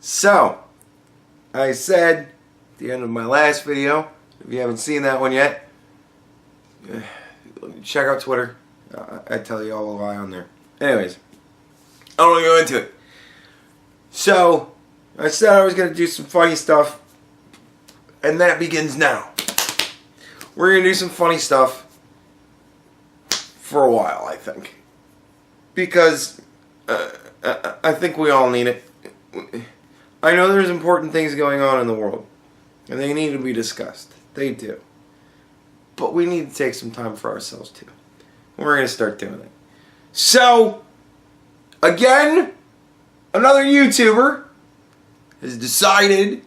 So, I said at the end of my last video, if you haven't seen that one yet, check out Twitter. I tell you all why on there. Anyways, I don't want to go into it. So, I said I was going to do some funny stuff, and that begins now. We're going to do some funny stuff for a while, I think. Because I think we all need it. I know there's important things going on in the world, and they need to be discussed. They do. But we need to take some time for ourselves, too. And we're going to start doing it. So, again, another YouTuber has decided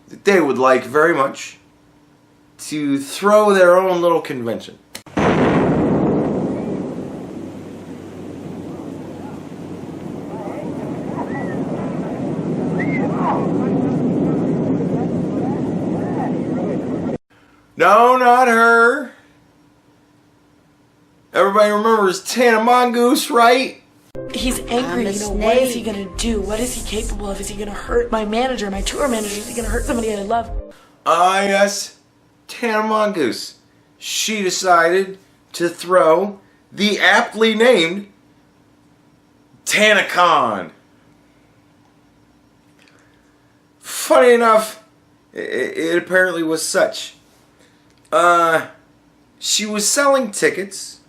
that they would like very much to throw their own little convention. No, not her. Everybody remembers TanaCon, right? He's angry, what is he gonna do? What is he capable of? Is he gonna hurt my manager, my tour manager? Is he gonna hurt somebody I love? Ah, yes, TanaCon. She decided to throw the aptly named TanaCon. Funny enough, it apparently was such. She was selling tickets,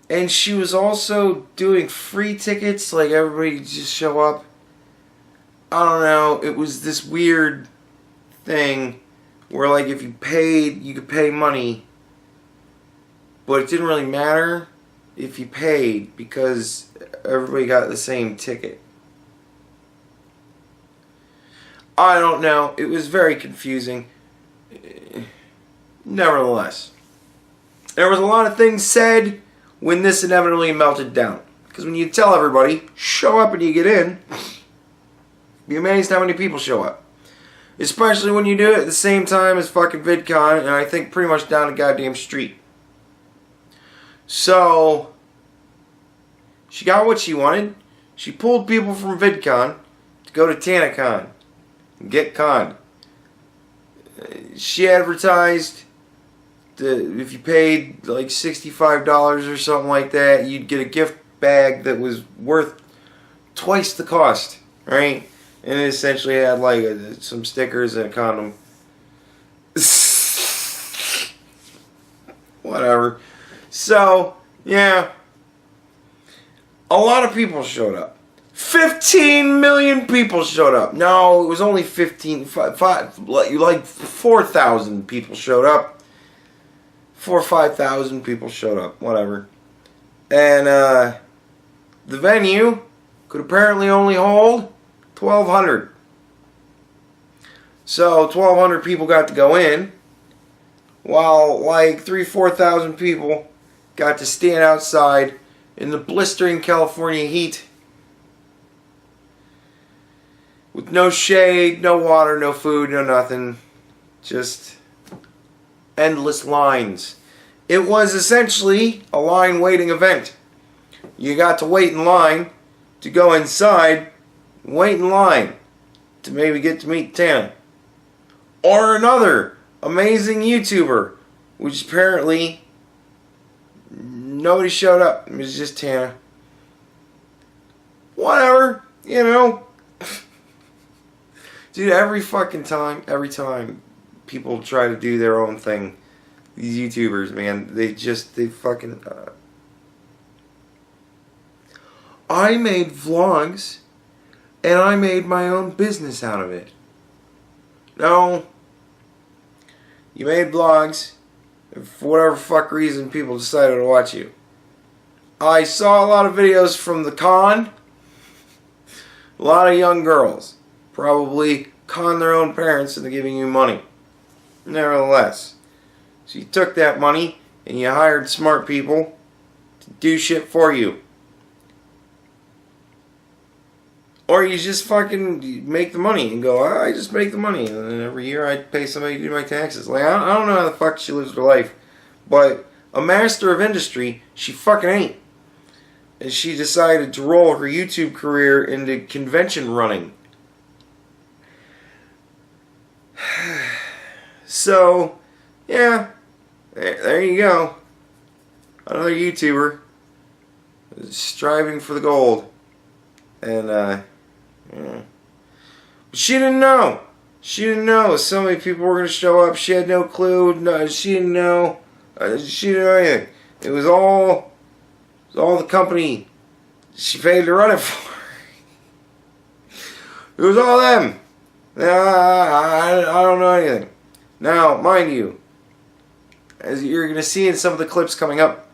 and she was also doing free tickets, like everybody just show up. I don't know, it was this weird thing where, like, if you paid, you could pay money, but it didn't really matter if you paid because everybody got the same ticket. I don't know, it was very confusing. Nevertheless, there was a lot of things said when this inevitably melted down. Because when you tell everybody, show up and you get in, be amazed how many people show up. Especially when you do it at the same time as fucking VidCon, and I think pretty much down the goddamn street. So, she got what she wanted. She pulled people from VidCon to go to TanaCon and get conned. She advertised that if you paid like $65 or something like that, you'd get a gift bag that was worth twice the cost, right? And it essentially had like some stickers and a condom. Whatever. So, yeah. A lot of people showed up. 15 million people showed up. No, it was only 4,000 people showed up. 4,000 or 5,000 people showed up. Whatever. And the venue could apparently only hold 1,200. So 1,200 people got to go in, while like 3,000 or 4,000 people got to stand outside in the blistering California heat with no shade, no water, no food, no nothing. Just endless lines. It was essentially a line waiting event. You got to wait in line to go inside, wait in line to maybe get to meet Tana. Or another amazing YouTuber, which apparently nobody showed up. It was just Tana. Whatever, you know. Dude, every time people try to do their own thing, these YouTubers, man, they fucking... I made vlogs, and I made my own business out of it. No. You made vlogs, and for whatever fuck reason, people decided to watch you. I saw a lot of videos from the con. A lot of young girls probably con their own parents into giving you money. Nevertheless, so you took that money and you hired smart people to do shit for you. Or you just fucking make the money and go, I just make the money, and then every year I pay somebody to do my taxes. Like, I don't know how the fuck she lives her life, but a master of industry, she fucking ain't. And she decided to roll her YouTube career into convention running. So, yeah, there you go. Another YouTuber striving for the gold. And, yeah. But she didn't know. She didn't know so many people were going to show up. She had no clue. No, she didn't know. She didn't know anything. It was all the company she paid to run it for. It was all them. I don't know anything. Now, mind you, as you're going to see in some of the clips coming up,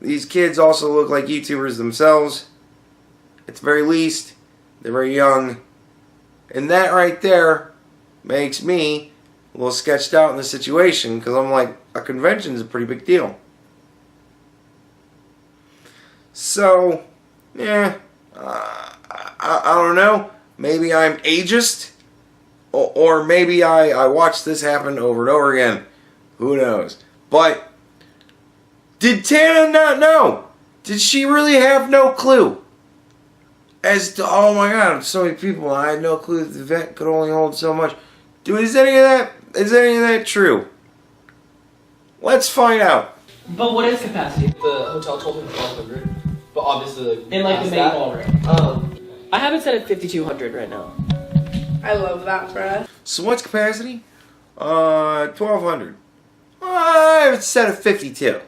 these kids also look like YouTubers themselves. At the very least, they're very young. And that right there makes me a little sketched out in the situation, because I'm like, a convention is a pretty big deal. So, yeah, I don't know. Maybe I'm ageist, or maybe I watched this happen over and over again. Who knows? But did Tana not know? Did she really have no clue? As to, oh my God, so many people, I had no clue that the event could only hold so much. Is any of that true? Let's find out. But what is capacity? The hotel told me 1,200, but obviously In like the main ballroom. I have it set at 5,200 right now. I love that for us. So what's capacity? 1,200. I have it set at 52.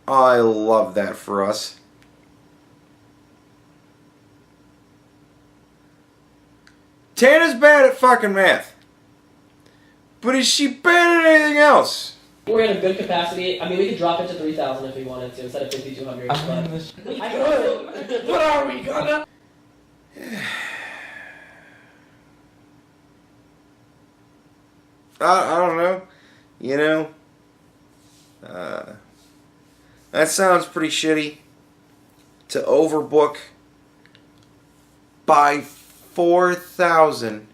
I love that for us. Tana's bad at fucking math. But is she bad at anything else? We're in a good capacity. I mean, we could drop it to 3,000 if we wanted to instead of 5,200. But are we gonna? I don't know. You know, that sounds pretty shitty. To overbook by 4,000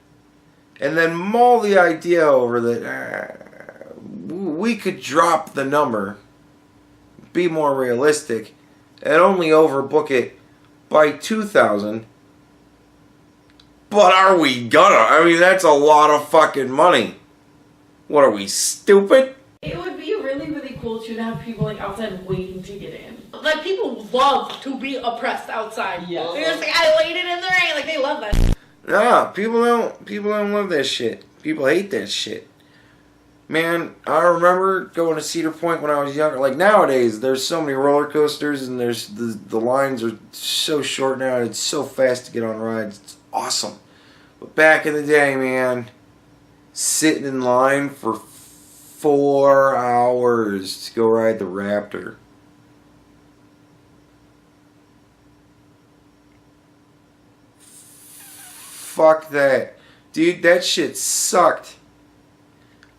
and then mull the idea over that we could drop the number, be more realistic, and only overbook it by 2,000. But are we gonna? I mean, that's a lot of fucking money. What are we, stupid? It would be really, really cool too to have people like outside waiting to get in. Like, people love to be oppressed outside. Yeah. They're just like, I waited in the rain. Like, they love that. Nah, people don't love that shit. People hate that shit. Man, I remember going to Cedar Point when I was younger. Like, nowadays, there's so many roller coasters and there's the lines are so short now. It's so fast to get on rides. It's awesome. But back in the day, man, sitting in line for 4 hours to go ride the Raptor. Fuck that. Dude, that shit sucked.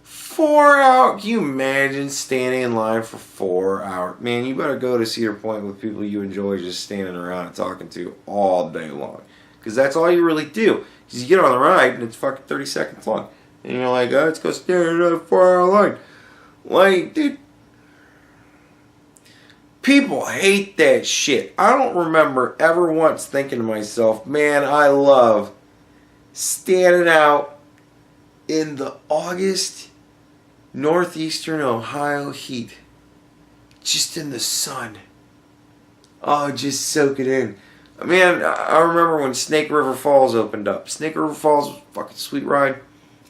4 hours. Can you imagine standing in line for 4 hours? Man, you better go to Cedar Point with people you enjoy just standing around and talking to all day long. Because that's all you really do. Because you get on the ride and it's fucking 30 seconds long. And you're like, oh, let's go stand in another 4 hour line. Like, dude. People hate that shit. I don't remember ever once thinking to myself, man, I love standing out in the August northeastern Ohio heat. Just in the sun. Oh, just soak it in. Man, I remember when Snake River Falls opened up. Snake River Falls was a fucking sweet ride.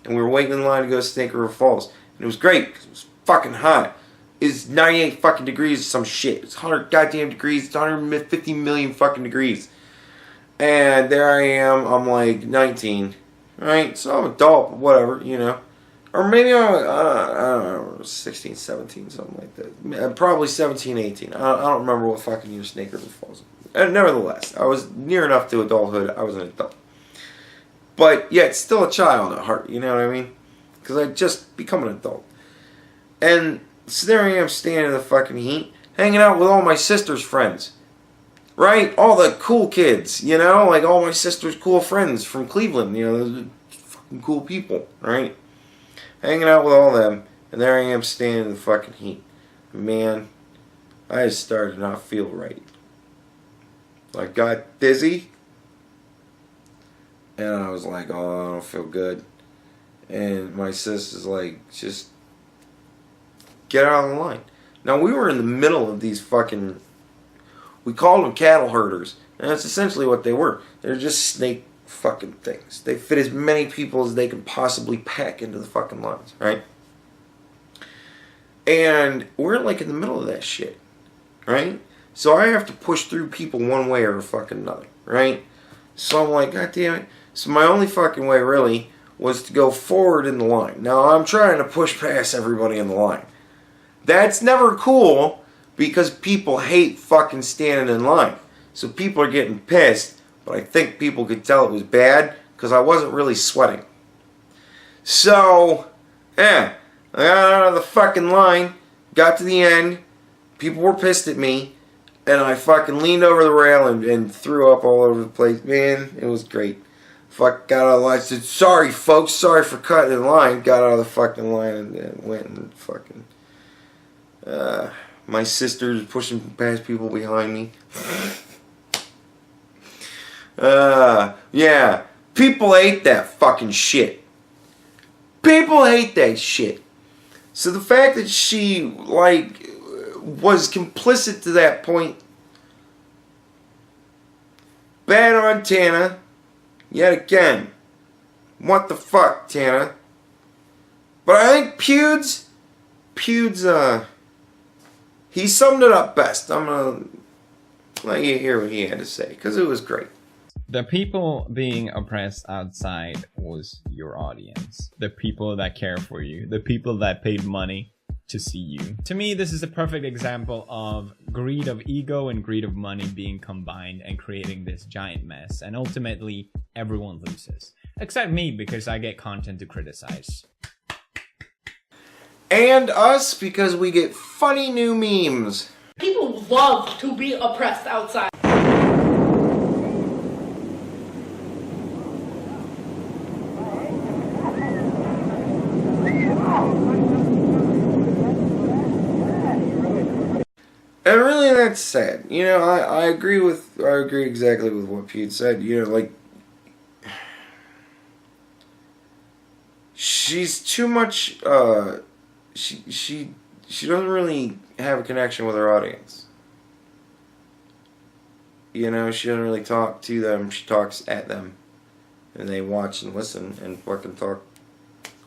And we were waiting in line to go to Snake River Falls. And it was great because it was fucking hot. It's 98 fucking degrees or some shit. It's 100 goddamn degrees. It's 150 million fucking degrees. And there I am. I'm like 19. Right? So I'm an adult, whatever, you know. Or maybe I don't know, 16, 17, something like that. Probably 17, 18. I don't remember what fucking year Snake River Falls. And nevertheless, I was near enough to adulthood. I was an adult. But yet, still a child at heart, you know what I mean? Because I just become an adult. And so there I am standing in the fucking heat, hanging out with all my sister's friends. Right? All the cool kids, you know? Like all my sister's cool friends from Cleveland, you know? Those fucking cool people, right? Hanging out with all them, and there I am standing in the fucking heat. Man, I just started to not feel right. I got dizzy. And I was like, oh, I don't feel good. And my sis is like, just get out of the line. Now, we were in the middle of these fucking, we called them cattle herders. And that's essentially what they were. They're just snake fucking things. They fit as many people as they can possibly pack into the fucking lines, right? And we're like in the middle of that shit, right? So I have to push through people one way or fucking another, right? So I'm like, God damn it. So my only fucking way really was to go forward in the line. Now I'm trying to push past everybody in the line. That's never cool because people hate fucking standing in line. So people are getting pissed, but I think people could tell it was bad because I wasn't really sweating. So, I got out of the fucking line, got to the end, people were pissed at me, and I fucking leaned over the rail and threw up all over the place. Man, it was great. Fuck, got out of the line, said, sorry folks, sorry for cutting in line, got out of the fucking line and went and fucking, my sister's pushing past people behind me. Yeah, people hate that fucking shit. People hate that shit. So the fact that she, like, was complicit to that point, bad on Tana, yet again. What the fuck, Tana? But I think Pewds, he summed it up best. I'm gonna let you hear what he had to say, because it was great. The people being oppressed outside was your audience. The people that care for you. The people that paid money to see you. To me, this is a perfect example of greed of ego and greed of money being combined and creating this giant mess. And ultimately, everyone loses. Except me, because I get content to criticize. And us, because we get funny new memes. People love to be oppressed outside. And really, that's sad. You know, I agree exactly with what Pete said. You know, like, she's too much. She doesn't really have a connection with her audience. You know, she doesn't really talk to them. She talks at them, and they watch and listen and fucking talk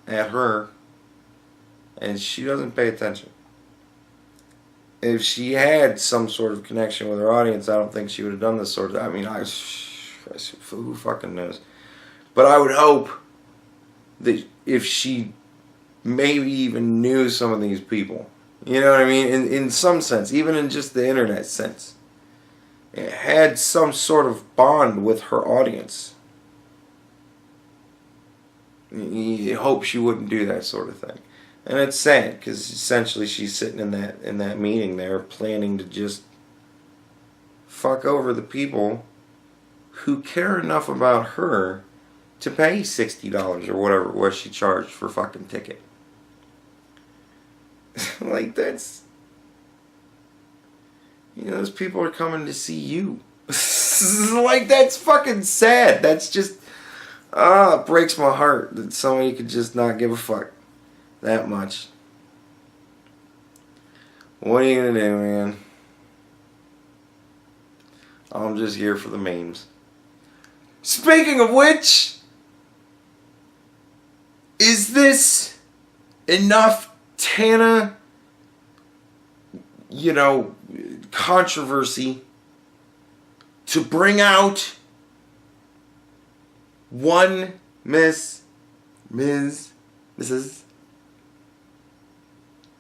at her, and she doesn't pay attention. If she had some sort of connection with her audience, I don't think she would have done this sort of... I mean, who fucking knows? But I would hope that if she maybe even knew some of these people, you know what I mean? In some sense, even in just the internet sense, it had some sort of bond with her audience. You hope she wouldn't do that sort of thing. And it's sad, because essentially she's sitting in that meeting there planning to just fuck over the people who care enough about her to pay $60 or whatever it was she charged for fucking ticket. Like, that's... You know, those people are coming to see you. Like, that's fucking sad. That's just... it breaks my heart that somebody could just not give a fuck that much. What are you gonna do, man? I'm just here for the memes. Speaking of which, is this enough Tana, you know, controversy to bring out one Mrs.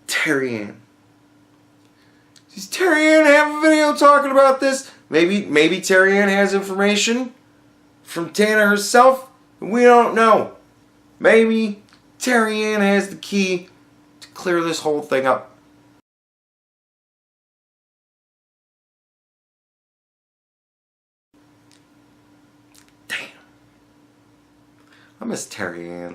Terry Ann? Does Terry Ann have a video talking about this? Maybe Terry Ann has information from Tana herself. We don't know. Maybe Terry Ann has the key to clear this whole thing up. Damn. I miss Terry Ann.